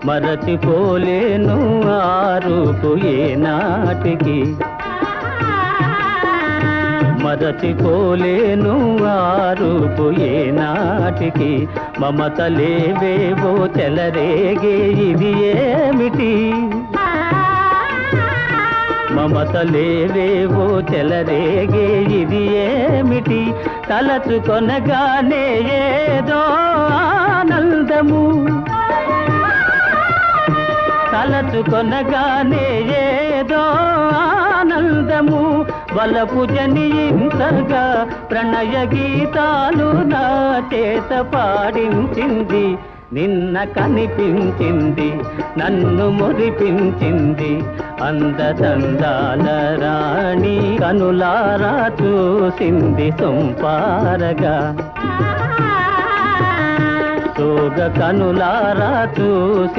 మరచిపోలేను ఆ రూపు ఏనాటికి, మరచిపోలేను ఆ రూపు ఏనాటికి. మమతలేవేవో చెలరేగే ఇది ఏమిటి, మమతలేవేవో చెలరేగే ఇది ఏమిటి. తలచుకొనగానే ఏదో ఆనందము, తలచుకొనగానే ఏదో ఆనందము. వలపు జనించగా ప్రణయ గీతాలు నా చేత పాడించింది. నిన్న కనిపించింది, నన్ను మురిపించింది. అందదందాల రాణి కనులారా చూసింది సొంపారగా, సోగ కనులారా చూసి